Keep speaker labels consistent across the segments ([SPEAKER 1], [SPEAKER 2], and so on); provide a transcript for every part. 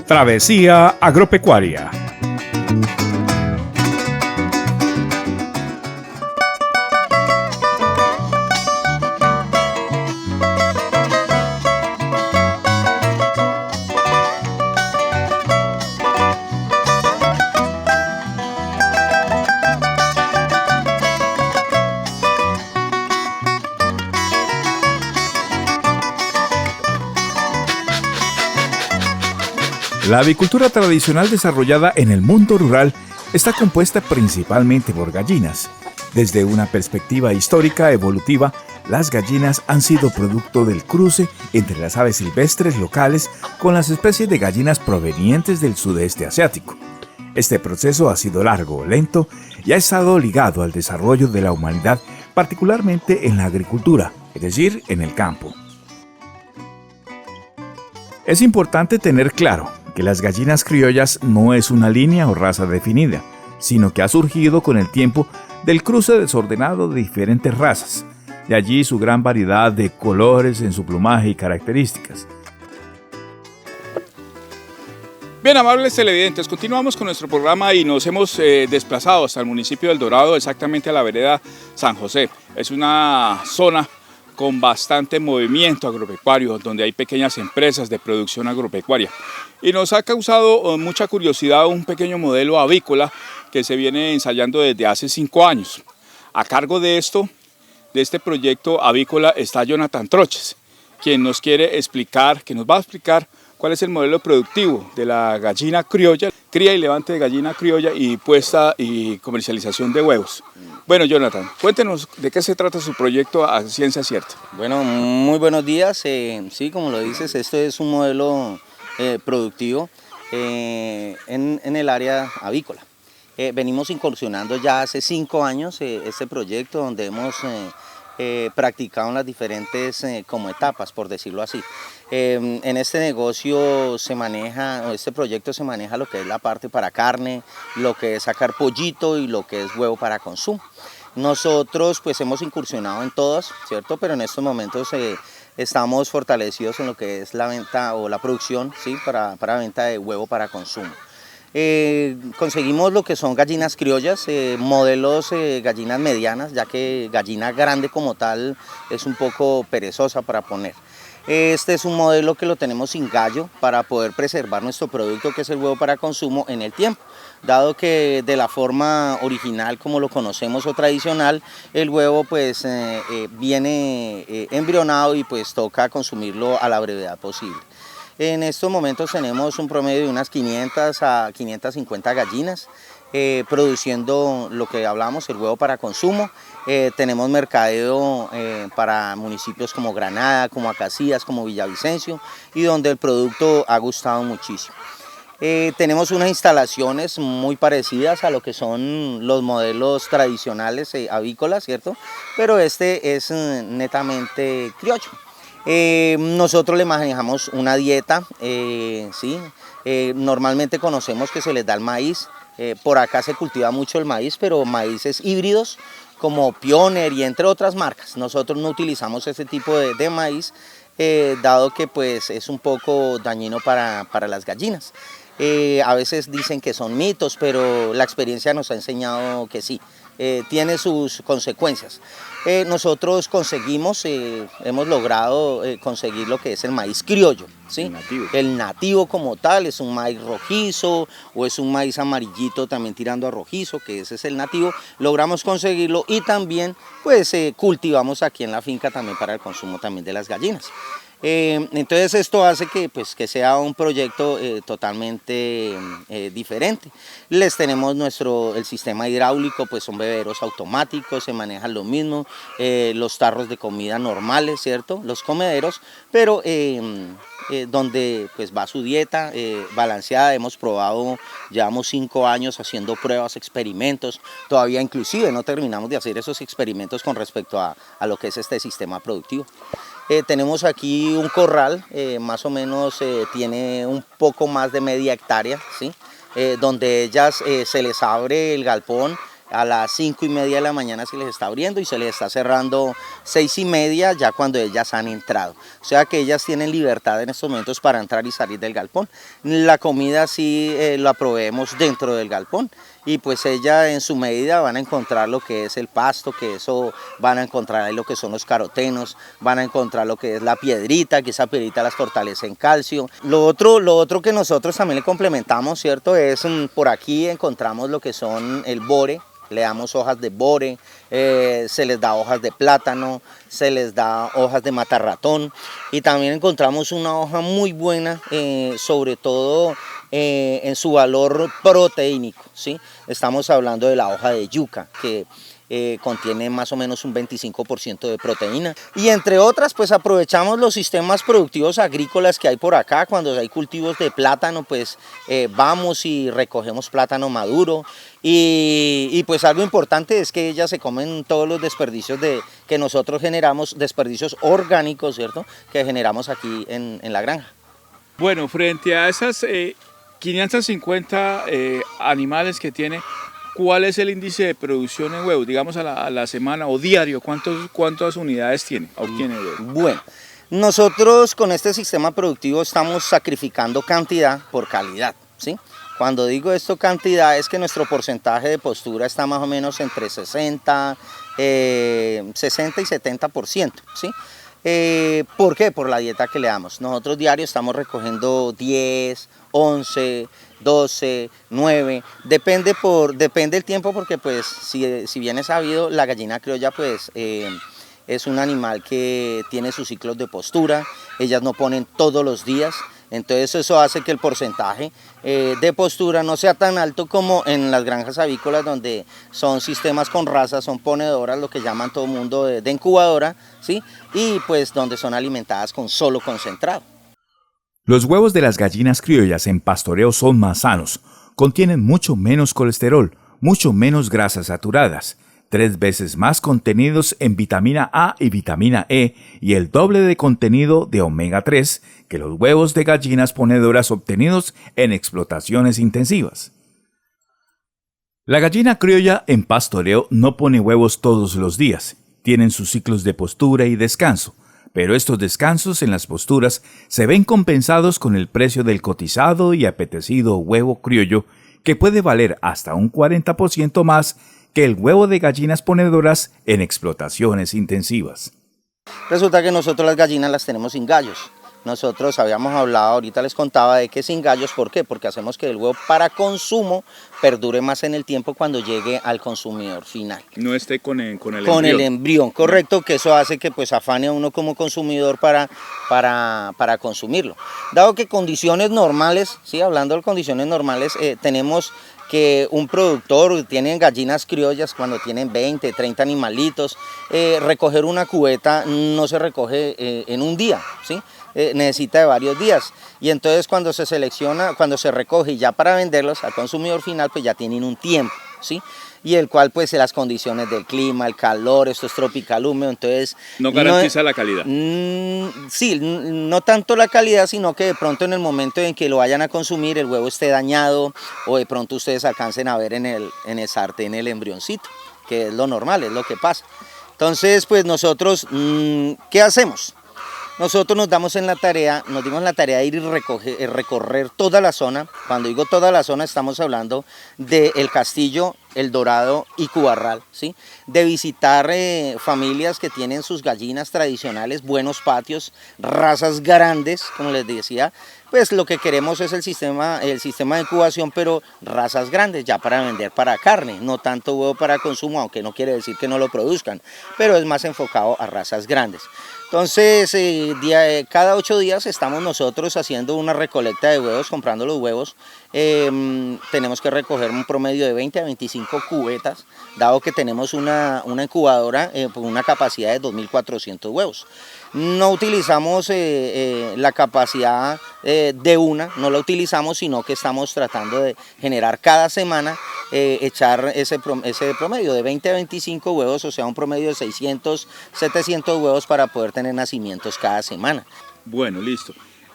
[SPEAKER 1] Travesía agropecuaria. La avicultura tradicional desarrollada en el mundo rural está compuesta principalmente por gallinas. Desde una perspectiva histórica evolutiva, las gallinas han sido producto del cruce entre las aves silvestres locales con las especies de gallinas provenientes del sudeste asiático. Este proceso ha sido largo, lento y ha estado ligado al desarrollo de la humanidad, particularmente en la agricultura, es decir, en el campo. Es importante tener claro que las gallinas criollas no es una línea o raza definida, sino que ha surgido con el tiempo del cruce desordenado de diferentes razas, de allí su gran variedad de colores en su plumaje y características.
[SPEAKER 2] Bien, amables televidentes, continuamos con nuestro programa y nos hemos desplazado hasta el municipio del Dorado, exactamente a la vereda San José. Es una zona con bastante movimiento agropecuario, donde hay pequeñas empresas de producción agropecuaria. Y nos ha causado mucha curiosidad un pequeño modelo avícola que se viene ensayando desde hace 5 años. A cargo de este proyecto avícola está Jonathan Troches, quien nos va a explicar cuál es el modelo productivo de la gallina criolla, cría y levante de gallina criolla y puesta y comercialización de huevos. Bueno, Jonathan, cuéntenos de qué se trata su proyecto a ciencia cierta.
[SPEAKER 3] Bueno, muy buenos días. Sí, como lo dices, esto es un modelo productivo en el área avícola. Venimos incursionando ya hace 5 años este proyecto donde hemos practicado en las diferentes como etapas, por decirlo así. En este negocio este proyecto se maneja lo que es la parte para carne, lo que es sacar pollito y lo que es huevo para consumo. Nosotros pues hemos incursionado en todas, ¿cierto? Pero en estos momentos estamos fortalecidos en lo que es la venta o la producción, ¿sí? para venta de huevo para consumo. Conseguimos lo que son gallinas criollas, modelos gallinas medianas, ya que gallina grande como tal es un poco perezosa para poner. Este es un modelo que lo tenemos sin gallo para poder preservar nuestro producto, que es el huevo para consumo, en el tiempo, dado que de la forma original como lo conocemos o tradicional, el huevo pues viene embrionado y pues toca consumirlo a la brevedad posible. En estos momentos tenemos un promedio de unas 500 a 550 gallinas produciendo lo que hablamos, el huevo para consumo. Tenemos mercadeo para municipios como Granada, como Acacías, como Villavicencio y donde el producto ha gustado muchísimo. Tenemos unas instalaciones muy parecidas a lo que son los modelos tradicionales avícolas, ¿cierto? Pero este es netamente criollo. Nosotros le manejamos una dieta, ¿sí? Normalmente conocemos que se les da el maíz, por acá se cultiva mucho el maíz, pero maíces híbridos como Pioneer y entre otras marcas. Nosotros no utilizamos ese tipo de maíz, dado que pues, es un poco dañino para las gallinas. A veces dicen que son mitos, pero la experiencia nos ha enseñado que sí. Tiene sus consecuencias. Nosotros hemos logrado conseguir lo que es el maíz criollo, ¿sí? El nativo como tal es un maíz rojizo o es un maíz amarillito también tirando a rojizo, que ese es el nativo. Logramos conseguirlo y también pues cultivamos aquí en la finca también para el consumo también de las gallinas. Entonces esto hace que sea un proyecto totalmente diferente. Les tenemos el sistema hidráulico, pues son bebederos automáticos, se manejan lo mismo, los tarros de comida normales, ¿cierto? Los comederos, pero donde pues va su dieta balanceada. Hemos probado, llevamos 5 años haciendo pruebas, experimentos, todavía inclusive no terminamos de hacer esos experimentos con respecto a lo que es este sistema productivo. Tenemos aquí un corral, más o menos tiene un poco más de media hectárea, ¿sí? Donde ellas se les abre el galpón a las 5:30 de la mañana se les está abriendo y se les está cerrando 6:30 ya cuando ellas han entrado. O sea que ellas tienen libertad en estos momentos para entrar y salir del galpón. La comida sí la proveemos dentro del galpón y pues ellas en su medida van a encontrar lo que es el pasto, que eso van a encontrar ahí lo que son los carotenos, van a encontrar lo que es la piedrita, que esa piedrita las fortalece en calcio. Lo otro que nosotros también le complementamos, ¿cierto? Es por aquí encontramos lo que son el bore. Le damos hojas de bore, se les da hojas de plátano, se les da hojas de matarratón y también encontramos una hoja muy buena, sobre todo en su valor proteínico, ¿sí? Estamos hablando de la hoja de yuca, que contiene más o menos un 25% de proteína. Y entre otras, pues aprovechamos los sistemas productivos agrícolas que hay por acá. Cuando hay cultivos de plátano, pues vamos y recogemos plátano maduro. Y pues algo importante es que ellas se comen todos los desperdicios que nosotros generamos, desperdicios orgánicos, ¿cierto? Que generamos aquí en la granja.
[SPEAKER 2] Bueno, frente a esas 550 animales que tiene, ¿cuál es el índice de producción en huevos? Digamos a la semana o diario, ¿cuántas unidades tiene? Obtiene huevos.
[SPEAKER 3] Bueno, nosotros con este sistema productivo estamos sacrificando cantidad por calidad, ¿sí? Cuando digo esto cantidad es que nuestro porcentaje de postura está más o menos entre 60 y 70%, ¿sí? ¿Por qué? Por la dieta que le damos. Nosotros diario estamos recogiendo 10, 11, 12, 9, depende el tiempo porque pues si bien es sabido la gallina criolla pues es un animal que tiene sus ciclos de postura, ellas no ponen todos los días, entonces eso hace que el porcentaje de postura no sea tan alto como en las granjas avícolas donde son sistemas con razas, son ponedoras, lo que llaman todo el mundo de incubadora, ¿sí? Y pues donde son alimentadas con solo concentrado.
[SPEAKER 1] Los huevos de las gallinas criollas en pastoreo son más sanos, contienen mucho menos colesterol, mucho menos grasas saturadas, 3 veces más contenidos en vitamina A y vitamina E y el doble de contenido de omega 3 que los huevos de gallinas ponedoras obtenidos en explotaciones intensivas. La gallina criolla en pastoreo no pone huevos todos los días, tienen sus ciclos de postura y descanso, pero estos descansos en las posturas se ven compensados con el precio del cotizado y apetecido huevo criollo, que puede valer hasta un 40% más que el huevo de gallinas ponedoras en explotaciones intensivas.
[SPEAKER 3] Resulta que nosotros las gallinas las tenemos sin gallos. Nosotros habíamos hablado, ahorita les contaba de que sin gallos, ¿por qué? Porque hacemos que el huevo para consumo perdure más en el tiempo cuando llegue al consumidor final.
[SPEAKER 2] No esté con el embrión.
[SPEAKER 3] Con el embrión, correcto, que eso hace que pues afane a uno como consumidor para consumirlo. Dado que condiciones normales, sí, hablando de condiciones normales, tenemos que un productor tiene gallinas criollas cuando tienen 20, 30 animalitos, recoger una cubeta no se recoge en un día, ¿sí? Necesita de varios días y entonces cuando se selecciona, cuando se recoge ya para venderlos al consumidor final pues ya tienen un tiempo, ¿sí? Y el cual pues las condiciones del clima, el calor, esto es tropical húmedo, entonces...
[SPEAKER 2] ¿No garantiza la calidad?
[SPEAKER 3] Sí, no tanto la calidad, sino que de pronto en el momento en que lo vayan a consumir el huevo esté dañado o de pronto ustedes alcancen a ver en el sartén el embrioncito, que es lo normal, es lo que pasa. Entonces pues nosotros, ¿qué hacemos? Nosotros nos dimos la tarea de ir y recorrer toda la zona. Cuando digo toda la zona estamos hablando de El Castillo, El Dorado y Cubarral, ¿sí? De visitar familias que tienen sus gallinas tradicionales, buenos patios, razas grandes, como les decía. Pues lo que queremos es el sistema de incubación, pero razas grandes ya para vender para carne, no tanto huevo para consumo, aunque no quiere decir que no lo produzcan, pero es más enfocado a razas grandes. Entonces, cada 8 días estamos nosotros haciendo una recolecta de huevos, comprando los huevos. Tenemos que recoger un promedio de 20 a 25 cubetas, dado que tenemos una incubadora con una capacidad de 2.400 huevos. No utilizamos la capacidad no la utilizamos, sino que estamos tratando de generar cada semana, echar ese promedio de 20 a 25 huevos, o sea, un promedio de 600, 700 huevos para poder tener nacimientos cada semana.
[SPEAKER 2] Bueno, listo.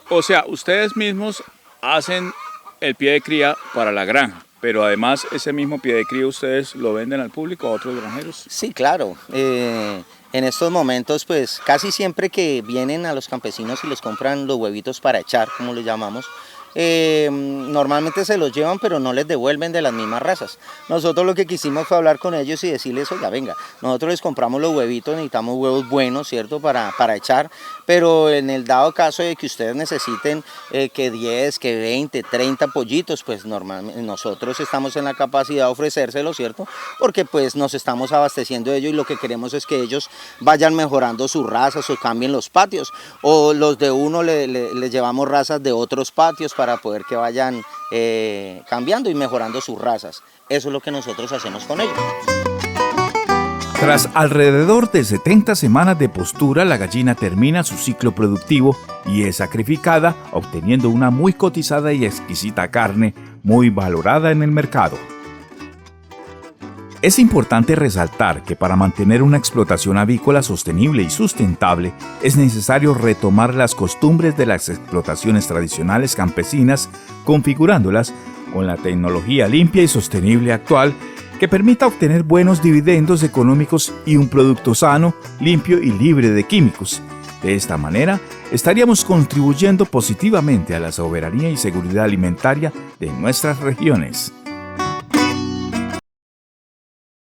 [SPEAKER 2] O sea, ustedes mismos hacen el pie de cría para la granja. pero además ese mismo pie de cría ustedes lo venden al público, a otros granjeros.
[SPEAKER 3] Sí, claro. En estos momentos, pues casi siempre que vienen a los campesinos y les compran los huevitos para echar, como les llamamos, normalmente se los llevan, pero no les devuelven de las mismas razas. Nosotros lo que quisimos fue hablar con ellos y decirles, oiga, venga, nosotros les compramos los huevitos, necesitamos huevos buenos, ¿cierto?, para echar, pero en el dado caso de que ustedes necesiten que 10, que 20, 30 pollitos, pues normalmente nosotros estamos en la capacidad de ofrecérselos, ¿cierto?, porque pues nos estamos abasteciendo de ellos y lo que queremos es que ellos vayan mejorando sus razas o cambien los patios, o los de uno les llevamos razas de otros patios para poder que vayan cambiando y mejorando sus razas. Eso es lo que nosotros hacemos con ellos.
[SPEAKER 1] Tras alrededor de 70 semanas de postura, la gallina termina su ciclo productivo y es sacrificada, obteniendo una muy cotizada y exquisita carne, muy valorada en el mercado. Es importante resaltar que para mantener una explotación avícola sostenible y sustentable es necesario retomar las costumbres de las explotaciones tradicionales campesinas, configurándolas con la tecnología limpia y sostenible actual que permita obtener buenos dividendos económicos y un producto sano, limpio y libre de químicos. De esta manera, estaríamos contribuyendo positivamente a la soberanía y seguridad alimentaria de nuestras regiones.